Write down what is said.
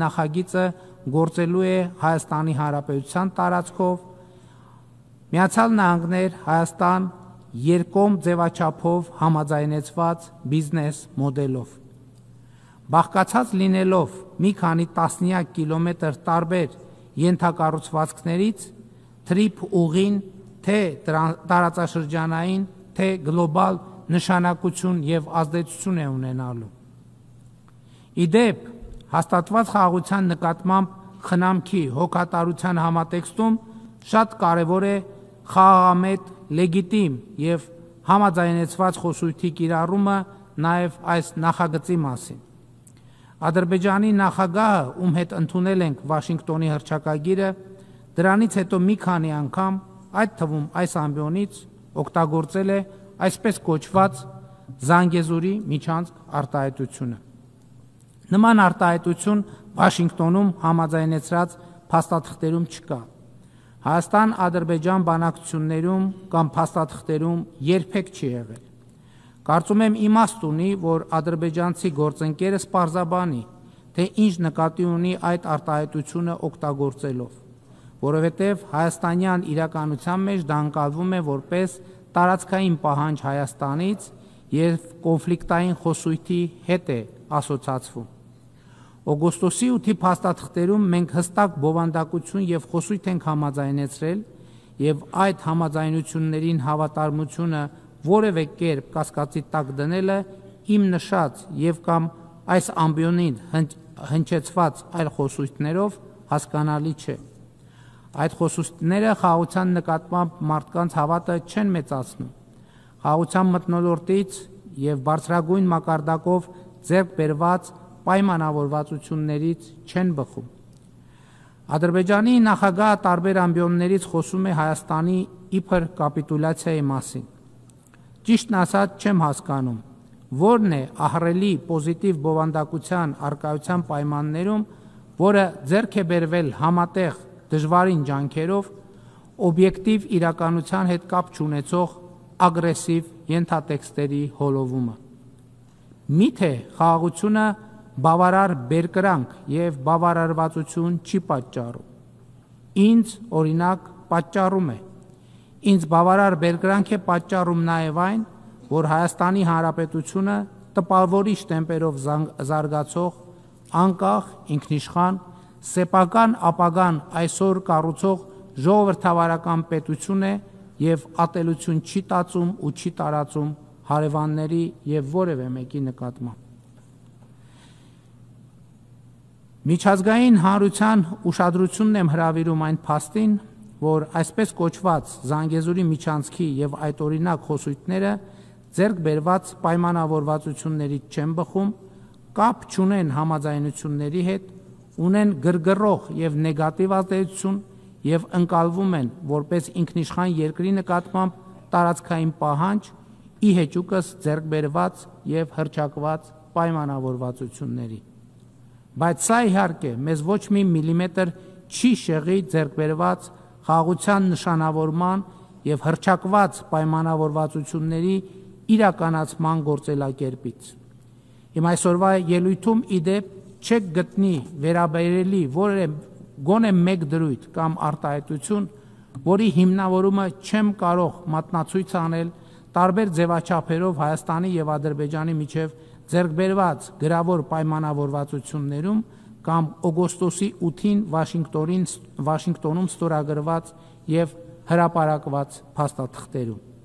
նախագիծը գործելու է Հայաստանի Հանրապետության տարածքով, Միացյալ Նահանգներ, Հայաստան երկկողմ ձևաչափով համաձայնեցված բիզնես մոդելով։ Բաղկացած լինելով մի քանի տասնյակ կիլոմետր տարբեր ենթակառուցվածքներից, թրիփ ուղին թե տարածաշրջանային, թե գլոբալ նշանակություն և ազդեցություն է ունենալու։ Իդեպ, հաստատված խաղաղության նկատմամբ խնամքի հոգատարության համատեքստում շատ կարևոր է խաղաղամետ, լեգիտիմ և համաձայնեցված խոսույթի կիրառումը նաև այս նախագծի մասին։ Ադրբեջանի նախագահը, ում հետ ընդունել ենք Վաշինգտոնի հռչակագիրը, դրանից հետո մի քանի անգամ, այդ թվում այս ամբիոնից, օգտագործել է այսպես կոչված Զանգեզուրի միջանցք արտահայտությունը։ Նման արտահայտություն Վաշինգտոնում համաձայնեցրած փաստաթղթերում չկա։ Հայաստան-Ադրբեջան բանակցություններում կամ փաստաթղթերում երբեք չի եղել։ Կարծում եմ իմաստ ունի, որ ադրբեջանցի գործընկերը սպառզաբանի, թե ինչ նկատի ունի այդ արտահայտությունը օգտագործելով, որովհետև հայաստանյան իրականության մեջ դա ընկալվում է որպես տարածքային պահանջ Հայաստանից և կոնֆլիկտային խոսույթի հետ է ասոցացվում։ Օգոստոսի 8-ի փաստաթղթերում մենք հստակ բովանդակություն և խոսույթ ենք համաձայնեցրել և այդ համաձայնություններին հավատարմությունը որևէ կերպ կասկածի տակ դնելը իմ նշած և կամ այս ամբիոնին հնչեցված այլ խոսույթներով հասկանալի չէ։ Այդ խոսույթները խաղաղության նկատմամբ մարդկանց հավատը չեն մեծացնում, խաղաղության մթնոլորտից և բարձրագույն մակարդակով ձեռք բերված պայմանավորվածություններից չեն բխում։ Ադրբեջանի նախագահը տարբեր ամբիոններից խոսում է Հայաստանի իբր կապիտուլյացիայի մասին։ Ճիշտն ասած չեմ հասկանում, որն է ահռելի պոզիտիվ բովանդակության առկայության պայմաններում, որը ձեռք է բերվել համատեղ դժվարին ջանքերով, օբյեկտիվ իրականության հետ կապ չունեցող ագրեսիվ ենթատեքստերի հոլովումը։ Միթե խաղաղությունը բավարար բերկրանք և բավարարվածություն չի պատճառում։ Ինձ, օրինակ, պատճառում է։ Ինձ բավարար բերկրանք է պատճառում նաև այն, որ Հայաստանի Հանրապետությունը տպավորիչ տեմպերով զարգացող, անկախ, ինքնիշխան, սեփական ապագան այսօր կառուցող ժողովրդավարական պետություն է և ատելություն չի տածում ու չի տարածում հարևանների և որևէ մեկի նկատմամբ։ Միջազգային հանրության ուշադրությունն եմ հրավիրում այն փաստին, որ այսպես կոչված Զանգեզուրի միջանցքի և այդօրինակ խոսույթները ձեռք բերված պայմանավորվածություններից չեն բխում, կապ չունեն համաձայնությունների հետ, ունեն գրգռող և նեգատիվ ազդեցություն և ընկալվում են որպես ինքնիշխան երկրի նկատմամբ տարածքային պահանջ, ի հեճուկս ձեռք բերված և հռչակված պայմանավորվածությունների։ Բայց սա իհարկե մեզ ոչ մի միլիմետր չի շեղի ձեռք բերված խաղաղության նշանավորման և հռչակված պայմանավորվածությունների իրականացման գործելակերպից։ Իմ այսօրվա ելույթում իդեպ չեք գտնի վերաբերելի գոնե մեկ դրույթ կամ արտահայտություն, որի հիմնավորումը չեմ կարող մատնացույց անել տարբեր ձևաչափերով Հայաստանի և Ադրբեջանի միջև ձեռք բերված գրավոր պայմանավորվածություններում կամ օգոստոսի 8-ին Վաշինգտոնում ստորագրված և հրապարակված փաստաթղթերում։